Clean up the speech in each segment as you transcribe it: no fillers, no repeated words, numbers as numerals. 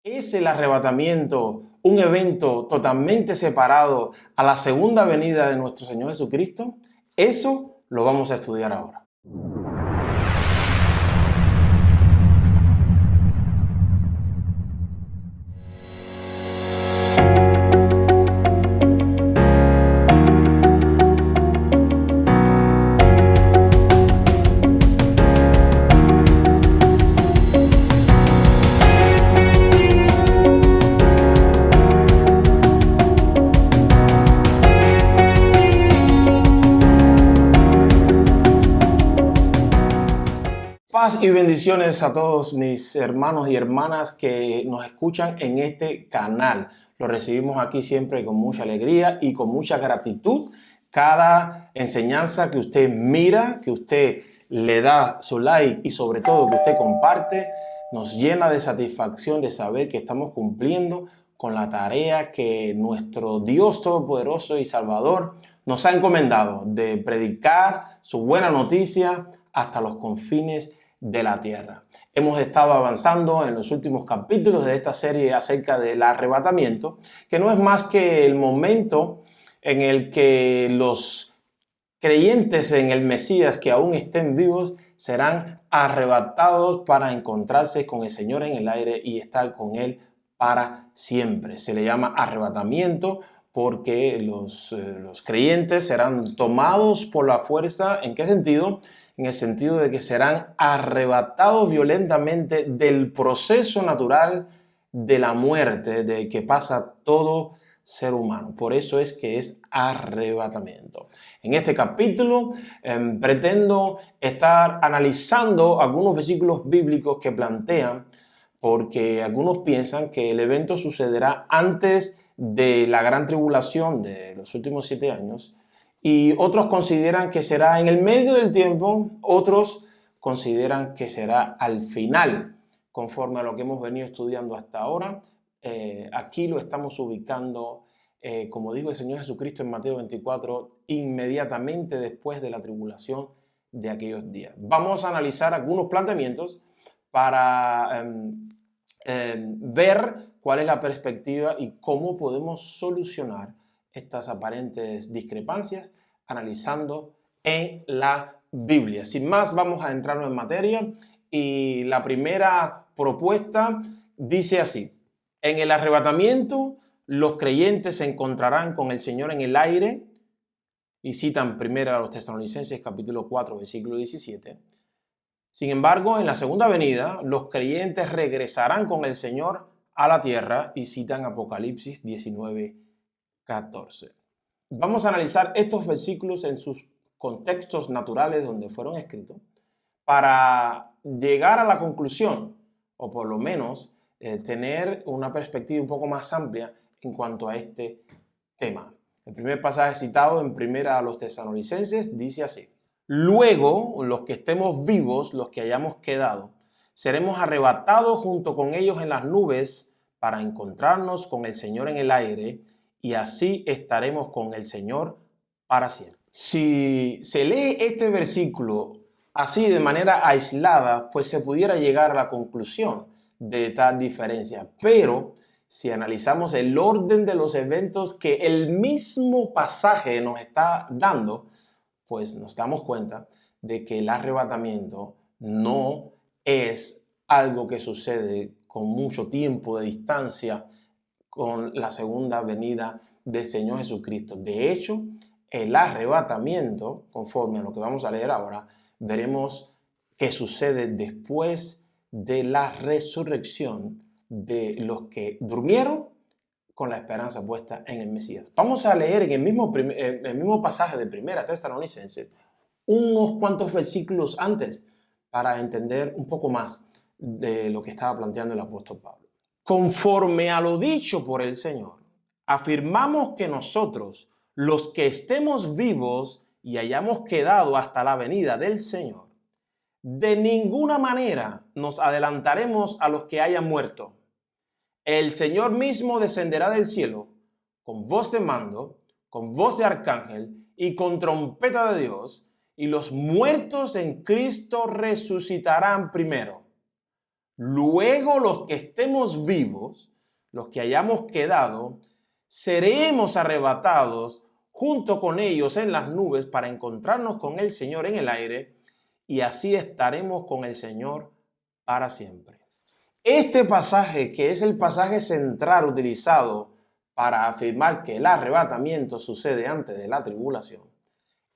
¿Es el arrebatamiento un evento totalmente separado a la segunda venida de nuestro Señor Jesucristo? Eso lo vamos a estudiar ahora. Paz y bendiciones a todos mis hermanos y hermanas que nos escuchan en este canal. Lo recibimos aquí siempre con mucha alegría y con mucha gratitud. Cada enseñanza que usted mira, que usted le da su like y sobre todo que usted comparte, nos llena de satisfacción de saber que estamos cumpliendo con la tarea que nuestro Dios Todopoderoso y Salvador nos ha encomendado de predicar su buena noticia hasta los confines de la tierra. Hemos estado avanzando en los últimos capítulos de esta serie acerca del arrebatamiento, que no es más que el momento en el que los creyentes en el Mesías que aún estén vivos serán arrebatados para encontrarse con el Señor en el aire y estar con Él para siempre. Se le llama arrebatamiento porque los creyentes serán tomados por la fuerza. ¿En qué sentido? En el sentido de que serán arrebatados violentamente del proceso natural de la muerte, de que pasa todo ser humano. Por eso es que es arrebatamiento. En este capítulo pretendo estar analizando algunos versículos bíblicos que plantean, porque algunos piensan que el evento sucederá antes de la gran tribulación de los últimos 7 años, y otros consideran que será en el medio del tiempo, otros consideran que será al final, conforme a lo que hemos venido estudiando hasta ahora. Aquí lo estamos ubicando, como dijo el Señor Jesucristo en Mateo 24, inmediatamente después de la tribulación de aquellos días. Vamos a analizar algunos planteamientos para ver cuál es la perspectiva y cómo podemos solucionar estas aparentes discrepancias analizando en la Biblia. Sin más, vamos a entrarnos en materia y la primera propuesta dice así: en el arrebatamiento los creyentes se encontrarán con el Señor en el aire, y citan primero a los Tesalonicenses capítulo 4 versículo 17. Sin embargo, en la segunda venida los creyentes regresarán con el Señor a la tierra, y citan Apocalipsis 19:14. Vamos a analizar estos versículos en sus contextos naturales donde fueron escritos para llegar a la conclusión, o por lo menos tener una perspectiva un poco más amplia en cuanto a este tema. El primer pasaje citado en primera a los Tesalonicenses dice así: luego los que estemos vivos, los que hayamos quedado, seremos arrebatados junto con ellos en las nubes para encontrarnos con el Señor en el aire, y así estaremos con el Señor para siempre. Si se lee este versículo así de manera aislada, pues se pudiera llegar a la conclusión de tal diferencia. Pero si analizamos el orden de los eventos que el mismo pasaje nos está dando, pues nos damos cuenta de que el arrebatamiento no es algo que sucede con mucho tiempo de distancia con la segunda venida del Señor Jesucristo. De hecho, el arrebatamiento, conforme a lo que vamos a leer ahora, veremos que sucede después de la resurrección de los que durmieron con la esperanza puesta en el Mesías. Vamos a leer en el mismo pasaje de Primera Tesalonicenses unos cuantos versículos antes para entender un poco más de lo que estaba planteando el apóstol Pablo. Conforme a lo dicho por el Señor, afirmamos que nosotros, los que estemos vivos y hayamos quedado hasta la venida del Señor, de ninguna manera nos adelantaremos a los que hayan muerto. El Señor mismo descenderá del cielo con voz de mando, con voz de arcángel y con trompeta de Dios, y los muertos en Cristo resucitarán primero. Luego los que estemos vivos, los que hayamos quedado, seremos arrebatados junto con ellos en las nubes para encontrarnos con el Señor en el aire, y así estaremos con el Señor para siempre. Este pasaje, que es el pasaje central utilizado para afirmar que el arrebatamiento sucede antes de la tribulación,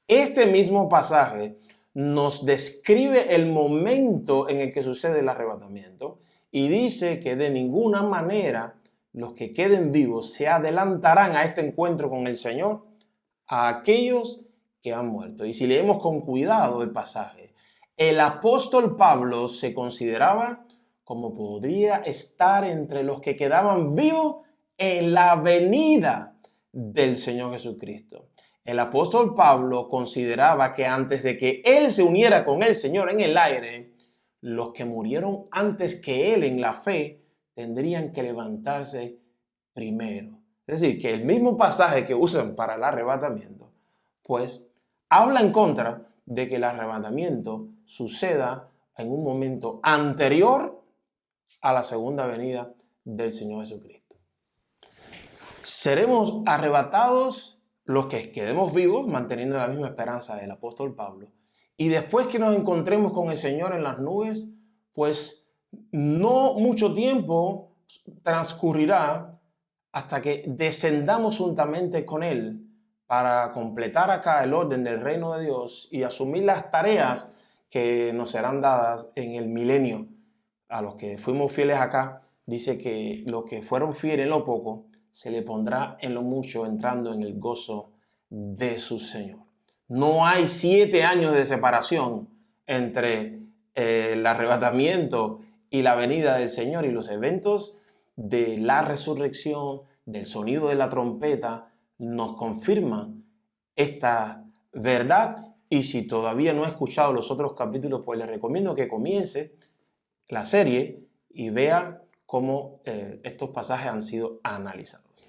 este mismo pasaje nos describe el momento en el que sucede el arrebatamiento y dice que de ninguna manera los que queden vivos se adelantarán a este encuentro con el Señor a aquellos que han muerto. Y si leemos con cuidado el pasaje, el apóstol Pablo se consideraba como podría estar entre los que quedaban vivos en la venida del Señor Jesucristo. El apóstol Pablo consideraba que antes de que él se uniera con el Señor en el aire, los que murieron antes que él en la fe tendrían que levantarse primero. Es decir, que el mismo pasaje que usan para el arrebatamiento, pues habla en contra de que el arrebatamiento suceda en un momento anterior a la segunda venida del Señor Jesucristo. Seremos arrebatados los que quedemos vivos, manteniendo la misma esperanza del apóstol Pablo. Y después que nos encontremos con el Señor en las nubes, pues no mucho tiempo transcurrirá hasta que descendamos juntamente con Él para completar acá el orden del reino de Dios y asumir las tareas que nos serán dadas en el milenio. A los que fuimos fieles acá, dice que los que fueron fieles en lo poco, se le pondrá en lo mucho entrando en el gozo de su Señor. No hay 7 años de separación entre el arrebatamiento y la venida del Señor, y los eventos de la resurrección, del sonido de la trompeta, nos confirman esta verdad. Y si todavía no ha escuchado los otros capítulos, pues les recomiendo que comience la serie y vea cómo estos pasajes han sido analizados.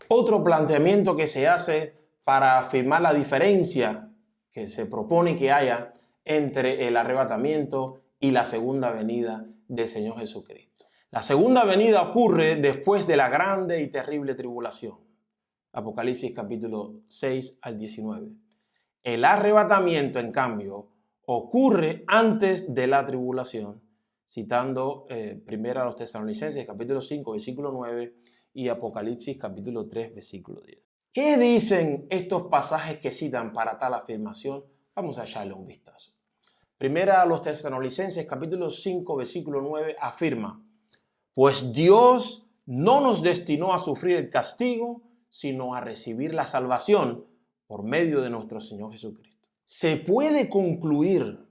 Otro planteamiento que se hace para afirmar la diferencia que se propone que haya entre el arrebatamiento y la segunda venida del Señor Jesucristo. La segunda venida ocurre después de la grande y terrible tribulación. Apocalipsis capítulo 6 al 19. El arrebatamiento, en cambio, ocurre antes de la tribulación, citando primero a los Tesalonicenses capítulo 5 versículo 9 y Apocalipsis capítulo 3 versículo 10. ¿Qué dicen estos pasajes que citan para tal afirmación? Vamos a echarle un vistazo. Primera a los Tesalonicenses capítulo 5 versículo 9 afirma: pues Dios no nos destinó a sufrir el castigo, sino a recibir la salvación por medio de nuestro Señor Jesucristo. Se puede concluir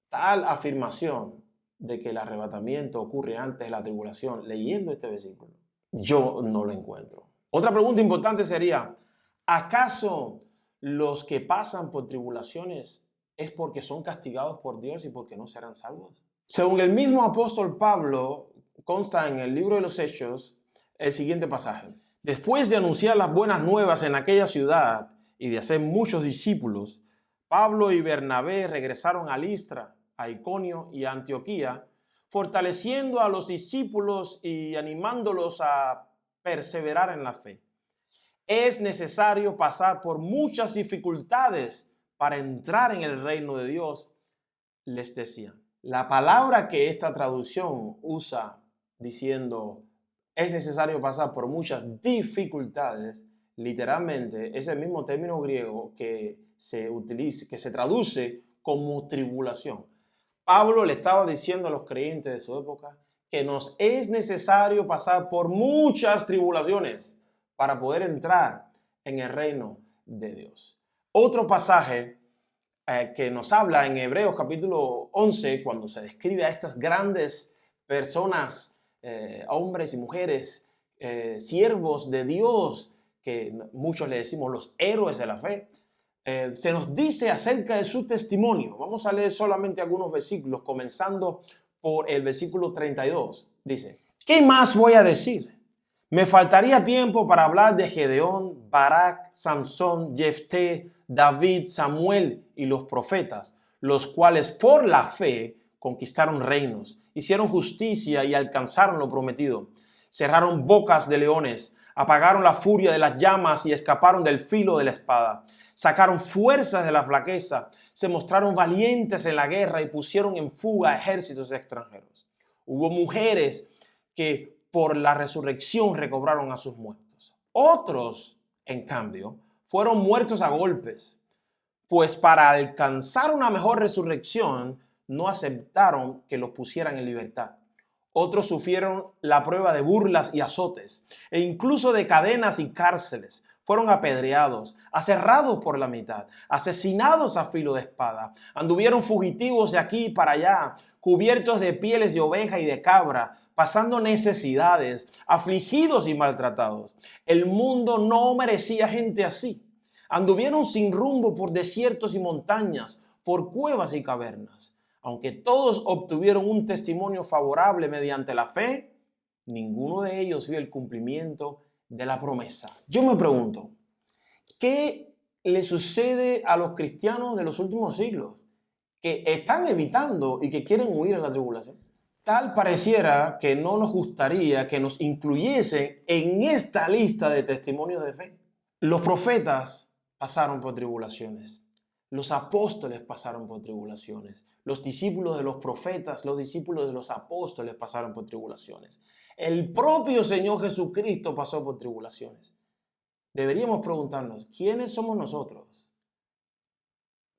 tal afirmación de que el arrebatamiento ocurre antes de la tribulación leyendo este versículo. Yo no lo encuentro. Otra pregunta importante sería: ¿acaso los que pasan por tribulaciones es porque son castigados por Dios y porque no serán salvos? Según el mismo apóstol Pablo, consta en el libro de los Hechos el siguiente pasaje: después de anunciar las buenas nuevas en aquella ciudad y de hacer muchos discípulos, Pablo y Bernabé regresaron a Listra, a Iconio y a Antioquía, fortaleciendo a los discípulos y animándolos a perseverar en la fe. Es necesario pasar por muchas dificultades para entrar en el reino de Dios, les decían. La palabra que esta traducción usa diciendo es necesario pasar por muchas dificultades, literalmente es el mismo término griego que se utiliza, que se traduce como tribulación. Pablo le estaba diciendo a los creyentes de su época que nos es necesario pasar por muchas tribulaciones para poder entrar en el reino de Dios. Otro pasaje que nos habla en Hebreos capítulo 11, cuando se describe a estas grandes personas, hombres y mujeres, siervos de Dios, que muchos le decimos los héroes de la fe, se nos dice acerca de su testimonio. Vamos a leer solamente algunos versículos, comenzando por el versículo 32. Dice: ¿qué más voy a decir? Me faltaría tiempo para hablar de Gedeón, Barak, Sansón, Jefté, David, Samuel y los profetas, los cuales por la fe conquistaron reinos hicieron justicia y alcanzaron lo prometido. Cerraron bocas de leones, apagaron la furia de las llamas y escaparon del filo de la espada. Sacaron fuerzas de la flaqueza, se mostraron valientes en la guerra y pusieron en fuga a ejércitos extranjeros. Hubo mujeres que por la resurrección recobraron a sus muertos. Otros, en cambio, fueron muertos a golpes, pues para alcanzar una mejor resurrección no aceptaron que los pusieran en libertad. Otros sufrieron la prueba de burlas y azotes, e incluso de cadenas y cárceles. Fueron apedreados, aserrados por la mitad, asesinados a filo de espada. Anduvieron fugitivos de aquí para allá, cubiertos de pieles de oveja y de cabra, pasando necesidades, afligidos y maltratados. El mundo no merecía gente así. Anduvieron sin rumbo por desiertos y montañas, por cuevas y cavernas. Aunque todos obtuvieron un testimonio favorable mediante la fe, ninguno de ellos vio el cumplimiento de la promesa. Yo me pregunto, ¿qué le sucede a los cristianos de los últimos siglos que están evitando y que quieren huir a la tribulación? Tal pareciera que no nos gustaría que nos incluyesen en esta lista de testimonios de fe. Los profetas pasaron por tribulaciones. Los apóstoles pasaron por tribulaciones. Los discípulos de los profetas, los discípulos de los apóstoles pasaron por tribulaciones. El propio Señor Jesucristo pasó por tribulaciones. Deberíamos preguntarnos, ¿quiénes somos nosotros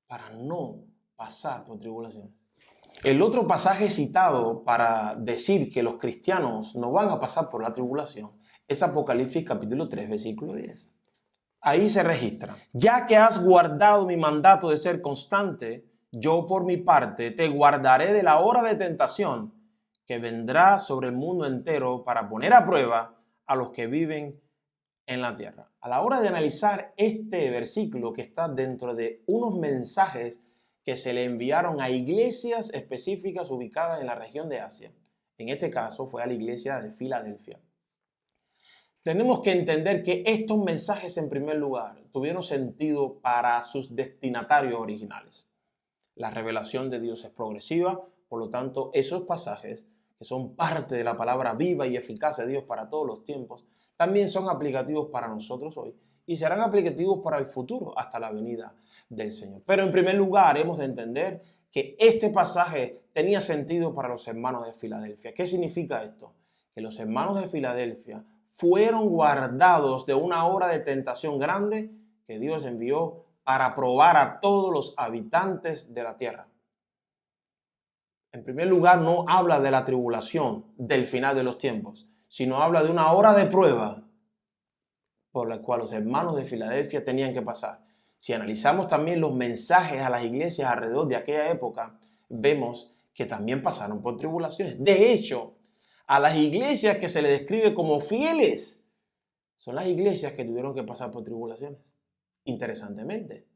para no pasar por tribulaciones? El otro pasaje citado para decir que los cristianos no van a pasar por la tribulación es Apocalipsis capítulo 3, versículo 10. Ahí se registra: ya que has guardado mi mandato de ser constante, yo por mi parte te guardaré de la hora de tentación que vendrá sobre el mundo entero para poner a prueba a los que viven en la tierra. A la hora de analizar este versículo que está dentro de unos mensajes que se le enviaron a iglesias específicas ubicadas en la región de Asia, en este caso fue a la iglesia de Filadelfia, tenemos que entender que estos mensajes en primer lugar tuvieron sentido para sus destinatarios originales. La revelación de Dios es progresiva, por lo tanto esos pasajes que son parte de la palabra viva y eficaz de Dios para todos los tiempos, también son aplicativos para nosotros hoy y serán aplicativos para el futuro hasta la venida del Señor. Pero en primer lugar hemos de entender que este pasaje tenía sentido para los hermanos de Filadelfia. ¿Qué significa esto? Que los hermanos de Filadelfia fueron guardados de una hora de tentación grande que Dios envió para probar a todos los habitantes de la tierra. En primer lugar, no habla de la tribulación del final de los tiempos, sino habla de una hora de prueba por la cual los hermanos de Filadelfia tenían que pasar. Si analizamos también los mensajes a las iglesias alrededor de aquella época, vemos que también pasaron por tribulaciones. De hecho, a las iglesias que se les describe como fieles, son las iglesias que tuvieron que pasar por tribulaciones. Interesantemente,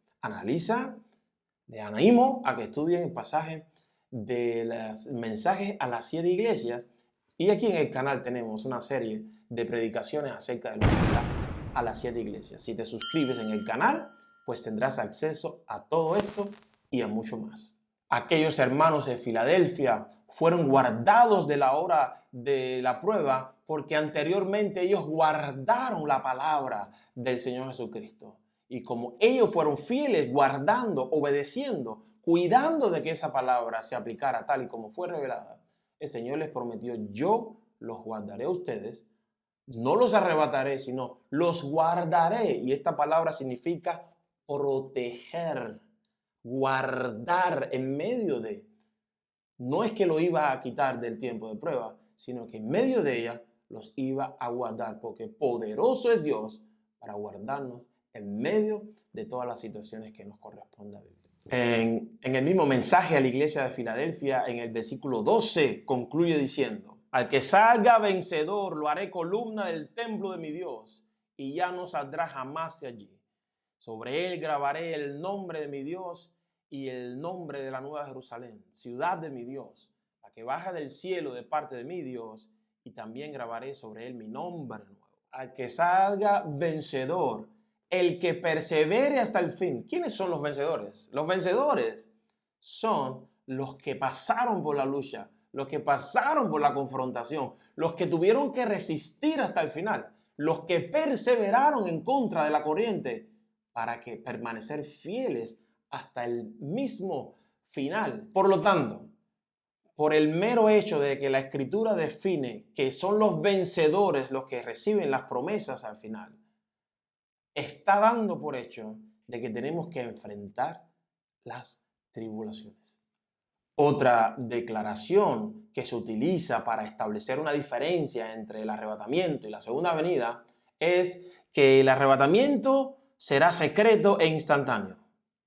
les animo a que estudien el pasaje de los mensajes a las 7 iglesias, y aquí en el canal tenemos una serie de predicaciones acerca de los mensajes a las 7 iglesias. Si te suscribes en el canal, pues tendrás acceso a todo esto y a mucho más. Aquellos hermanos de Filadelfia fueron guardados de la hora de la prueba porque anteriormente ellos guardaron la palabra del Señor Jesucristo. Y como ellos fueron fieles, guardando, obedeciendo, cuidando de que esa palabra se aplicara tal y como fue revelada, el Señor les prometió: yo los guardaré a ustedes, no los arrebataré, sino los guardaré. Y esta palabra significa proteger, guardar en medio de. No es que lo iba a quitar del tiempo de prueba, sino que en medio de ella los iba a guardar, porque poderoso es Dios para guardarnos en medio de todas las situaciones que nos corresponda vivir. En el mismo mensaje a la iglesia de Filadelfia, en el versículo 12, concluye diciendo: al que salga vencedor lo haré columna del templo de mi Dios, y ya no saldrá jamás de allí. Sobre él grabaré el nombre de mi Dios y el nombre de la nueva Jerusalén, ciudad de mi Dios, la que baja del cielo de parte de mi Dios, y también grabaré sobre él mi nombre nuevo. Al que salga vencedor, el que persevere hasta el fin. ¿Quiénes son los vencedores? Los vencedores son los que pasaron por la lucha, los que pasaron por la confrontación, los que tuvieron que resistir hasta el final, los que perseveraron en contra de la corriente para que permanecer fieles hasta el mismo final. Por lo tanto, por el mero hecho de que la Escritura define que son los vencedores los que reciben las promesas al final, está dando por hecho de que tenemos que enfrentar las tribulaciones. Otra declaración que se utiliza para establecer una diferencia entre el arrebatamiento y la segunda venida es que el arrebatamiento será secreto e instantáneo.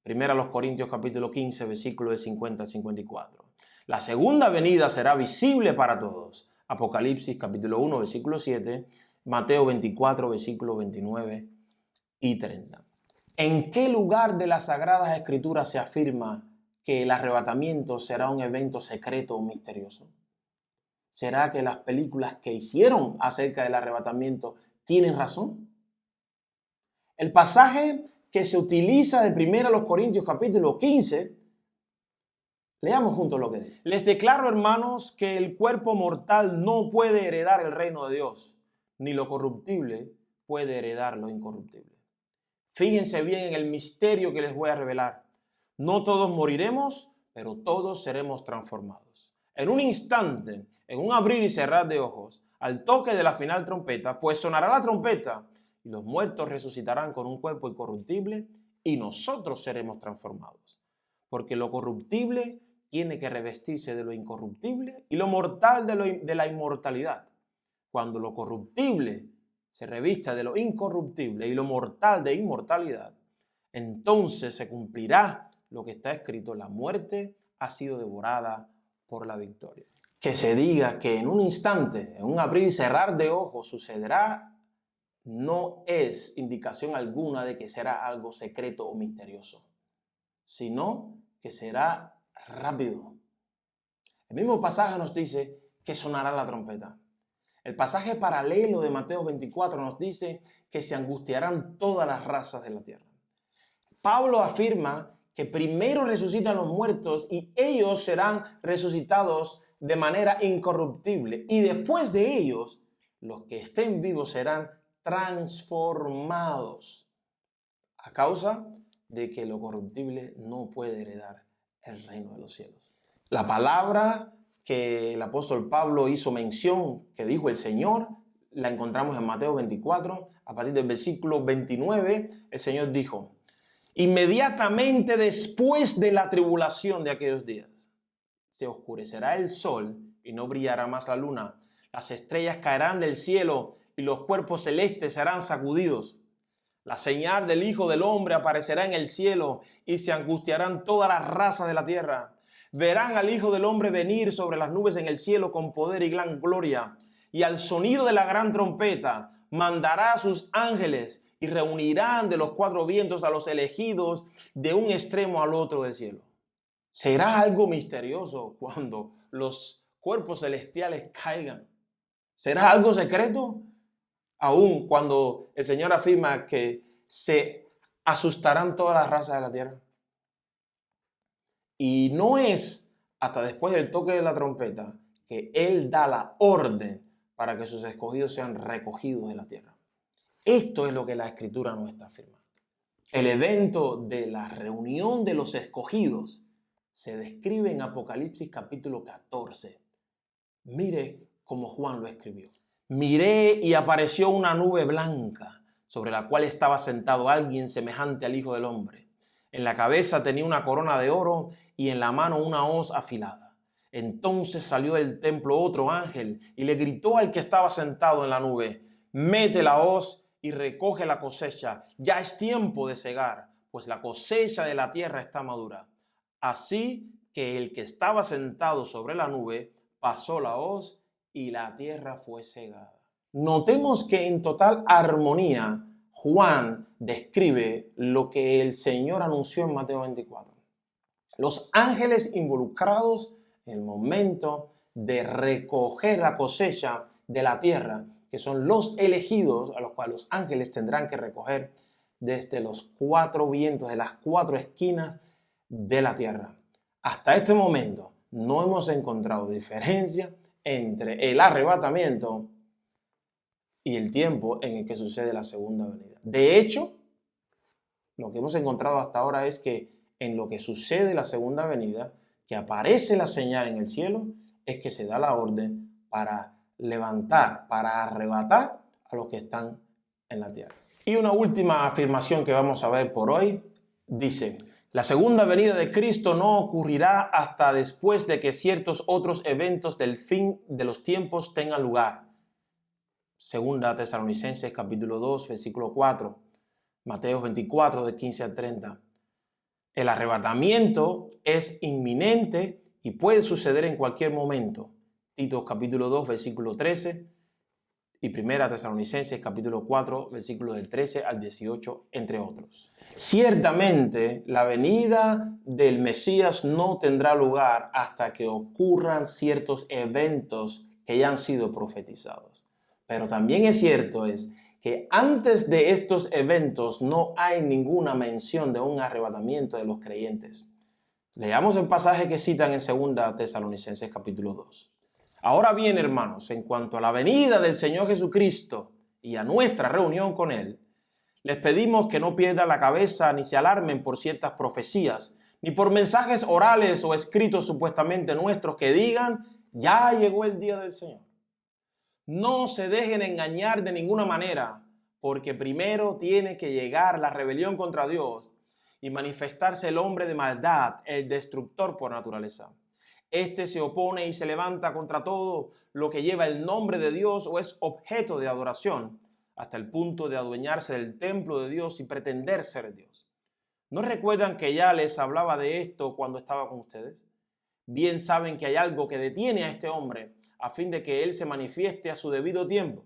Primera a los Corintios capítulo 15, versículos de 50 al 54. La segunda venida será visible para todos. Apocalipsis capítulo 1, versículo 7, Mateo 24, versículos 29 y 30. ¿En qué lugar de las Sagradas Escrituras se afirma que el arrebatamiento será un evento secreto o misterioso? ¿Será que las películas que hicieron acerca del arrebatamiento tienen razón? El pasaje que se utiliza de 1 Corintios capítulo 15, leamos juntos lo que dice. Les declaro, hermanos, que el cuerpo mortal no puede heredar el reino de Dios, ni lo corruptible puede heredar lo incorruptible. Fíjense bien en el misterio que les voy a revelar. No todos moriremos, pero todos seremos transformados. En un instante, en un abrir y cerrar de ojos, al toque de la final trompeta, pues sonará la trompeta y los muertos resucitarán con un cuerpo incorruptible y nosotros seremos transformados. Porque lo corruptible tiene que revestirse de lo incorruptible y lo mortal de la inmortalidad. Cuando lo corruptible se revista de lo incorruptible y lo mortal de inmortalidad, entonces se cumplirá lo que está escrito: la muerte ha sido devorada por la victoria. Que se diga que en un instante, en un abrir y cerrar de ojos sucederá, no es indicación alguna de que será algo secreto o misterioso, sino que será rápido. El mismo pasaje nos dice que sonará la trompeta. El pasaje paralelo de Mateo 24 nos dice que se angustiarán todas las razas de la tierra. Pablo afirma que primero resucitan los muertos y ellos serán resucitados de manera incorruptible. Y después de ellos, los que estén vivos serán transformados a causa de que lo corruptible no puede heredar el reino de los cielos. La palabra que el apóstol Pablo hizo mención, que dijo el Señor, la encontramos en Mateo 24, a partir del versículo 29, el Señor dijo: inmediatamente después de la tribulación de aquellos días, se oscurecerá el sol y no brillará más la luna. Las estrellas caerán del cielo y los cuerpos celestes serán sacudidos. La señal del Hijo del Hombre aparecerá en el cielo y se angustiarán todas las razas de la tierra. Verán al Hijo del Hombre venir sobre las nubes en el cielo con poder y gran gloria. Y al sonido de la gran trompeta mandará a sus ángeles y reunirán de los cuatro vientos a los elegidos de un extremo al otro del cielo. Será algo misterioso cuando los cuerpos celestiales caigan. ¿Será algo secreto? Aún cuando el Señor afirma que se asustarán todas las razas de la tierra. Y no es hasta después del toque de la trompeta que Él da la orden para que sus escogidos sean recogidos de la tierra. Esto es lo que la Escritura nos está afirmando. El evento de la reunión de los escogidos se describe en Apocalipsis capítulo 14. Mire cómo Juan lo escribió. Miré y apareció una nube blanca sobre la cual estaba sentado alguien semejante al Hijo del Hombre. En la cabeza tenía una corona de oro y en la mano una hoz afilada. Entonces salió del templo otro ángel y le gritó al que estaba sentado en la nube: mete la hoz y recoge la cosecha. Ya es tiempo de segar, pues la cosecha de la tierra está madura. Así que el que estaba sentado sobre la nube pasó la hoz y la tierra fue segada. Notemos que en total armonía Juan describe lo que el Señor anunció en Mateo 24. Los ángeles involucrados en el momento de recoger la cosecha de la tierra, que son los elegidos a los cuales los ángeles tendrán que recoger desde los cuatro vientos, de las cuatro esquinas de la tierra. Hasta este momento no hemos encontrado diferencia entre el arrebatamiento y el tiempo en el que sucede la segunda venida. De hecho, lo que hemos encontrado hasta ahora es que en lo que sucede la segunda venida, que aparece la señal en el cielo, es que se da la orden para levantar, para arrebatar a los que están en la tierra. Y una última afirmación que vamos a ver por hoy dice: la segunda venida de Cristo no ocurrirá hasta después de que ciertos otros eventos del fin de los tiempos tengan lugar. Segunda Tesalonicenses capítulo 2, versículo 4. Mateo 24, de 15 al 30. El arrebatamiento es inminente y puede suceder en cualquier momento. Tito capítulo 2, versículo 13 y Primera Tesalonicenses capítulo 4, versículos del 13 al 18, entre otros. Ciertamente, la venida del Mesías no tendrá lugar hasta que ocurran ciertos eventos que ya han sido profetizados. Pero también es cierto que antes de estos eventos no hay ninguna mención de un arrebatamiento de los creyentes. Leamos el pasaje que citan en 2 Tesalonicenses capítulo 2. Ahora bien, hermanos, en cuanto a la venida del Señor Jesucristo y a nuestra reunión con Él, les pedimos que no pierdan la cabeza ni se alarmen por ciertas profecías, ni por mensajes orales o escritos supuestamente nuestros que digan: ya llegó el día del Señor. No se dejen engañar de ninguna manera, porque primero tiene que llegar la rebelión contra Dios y manifestarse el hombre de maldad, el destructor por naturaleza. Este se opone y se levanta contra todo lo que lleva el nombre de Dios o es objeto de adoración, hasta el punto de adueñarse del templo de Dios y pretender ser Dios. ¿No recuerdan que ya les hablaba de esto cuando estaba con ustedes? Bien saben que hay algo que detiene a este hombre a fin de que él se manifieste a su debido tiempo.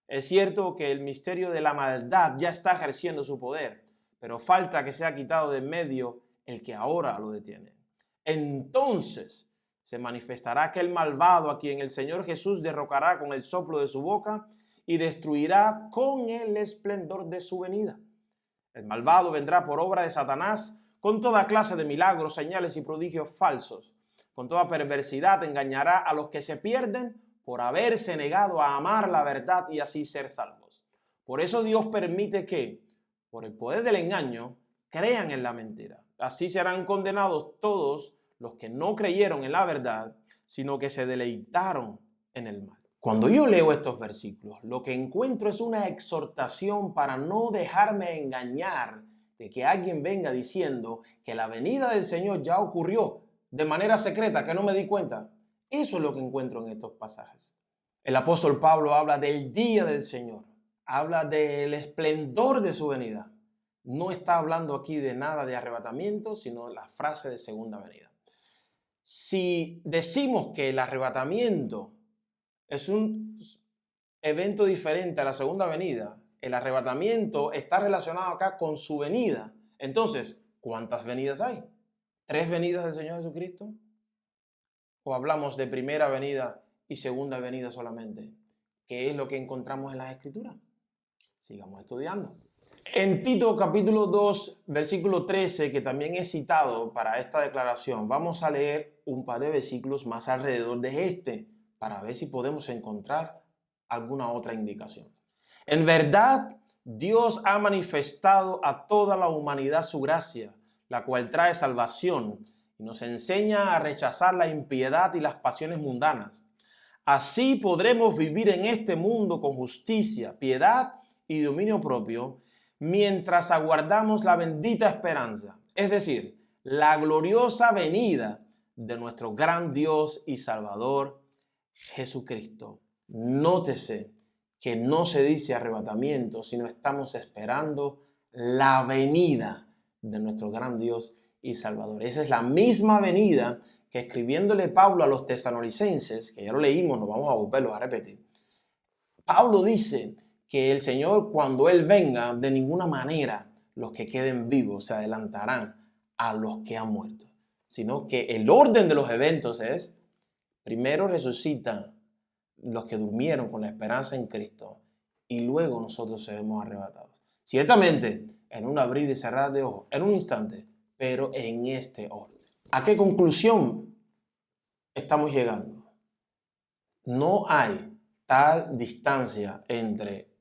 Es cierto que el misterio de la maldad ya está ejerciendo su poder, pero falta que sea quitado de en medio el que ahora lo detiene. Entonces se manifestará aquel malvado a quien el Señor Jesús derrocará con el soplo de su boca y destruirá con el esplendor de su venida. El malvado vendrá por obra de Satanás con toda clase de milagros, señales y prodigios falsos. Con toda perversidad engañará a los que se pierden por haberse negado a amar la verdad y así ser salvos. Por eso Dios permite que, por el poder del engaño, crean en la mentira. Así serán condenados todos los que no creyeron en la verdad, sino que se deleitaron en el mal. Cuando yo leo estos versículos, lo que encuentro es una exhortación para no dejarme engañar de que alguien venga diciendo que la venida del Señor ya ocurrió de manera secreta, que no me di cuenta. Eso es lo que encuentro en estos pasajes. El apóstol Pablo habla del día del Señor, habla del esplendor de su venida. No está hablando aquí de nada de arrebatamiento, sino la frase de segunda venida. Si decimos que el arrebatamiento es un evento diferente a la segunda venida, el arrebatamiento está relacionado acá con su venida. Entonces, ¿cuántas venidas hay? ¿3 venidas del Señor Jesucristo? ¿O hablamos de primera venida y segunda venida solamente? ¿Qué es lo que encontramos en las Escrituras? Sigamos estudiando. En Tito capítulo 2, versículo 13, que también he citado para esta declaración, vamos a leer un par de versículos más alrededor de este para ver si podemos encontrar alguna otra indicación. En verdad, Dios ha manifestado a toda la humanidad su gracia, la cual trae salvación y nos enseña a rechazar la impiedad y las pasiones mundanas. Así podremos vivir en este mundo con justicia, piedad y dominio propio, mientras aguardamos la bendita esperanza, es decir, la gloriosa venida de nuestro gran Dios y Salvador Jesucristo. Nótese que no se dice arrebatamiento, sino estamos esperando la venida de nuestro gran Dios y Salvador. Esa es la misma venida que escribiéndole Pablo a los tesalonicenses, que ya lo leímos, no vamos a volverlo a repetir. Pablo dice que el Señor, cuando Él venga, de ninguna manera los que queden vivos se adelantarán a los que han muerto, sino que el orden de los eventos es: primero resucitan los que durmieron con la esperanza en Cristo y luego nosotros seremos arrebatados. Ciertamente, en un abrir y cerrar de ojos, en un instante, pero en este orden. ¿A qué conclusión estamos llegando. No hay tal distancia entre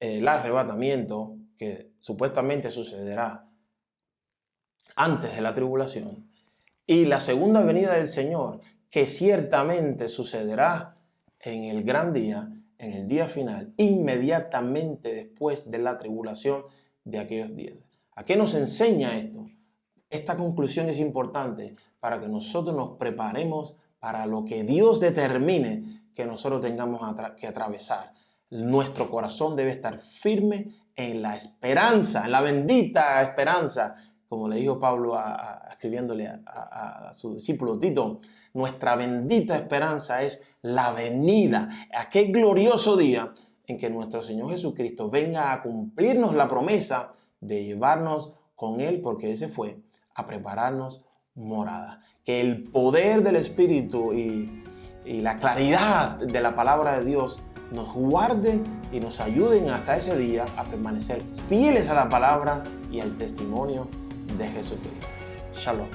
el arrebatamiento, que supuestamente sucederá antes de la tribulación, y la segunda venida del Señor, que ciertamente sucederá en el gran día, en el día final, inmediatamente después de la tribulación de aquellos días. ¿A qué nos enseña esto? Esta conclusión es importante para que nosotros nos preparemos para lo que Dios determine que nosotros tengamos que atravesar. Nuestro corazón debe estar firme en la esperanza, en la bendita esperanza, como le dijo Pablo escribiéndole a su discípulo Tito. Nuestra bendita esperanza es la venida, aquel glorioso día en que nuestro Señor Jesucristo venga a cumplirnos la promesa de llevarnos con Él, porque Él se fue a prepararnos morada. Que el poder del Espíritu y la claridad de la palabra de Dios nos guarde y nos ayuden hasta ese día a permanecer fieles a la palabra y al testimonio de Jesucristo. Shalom.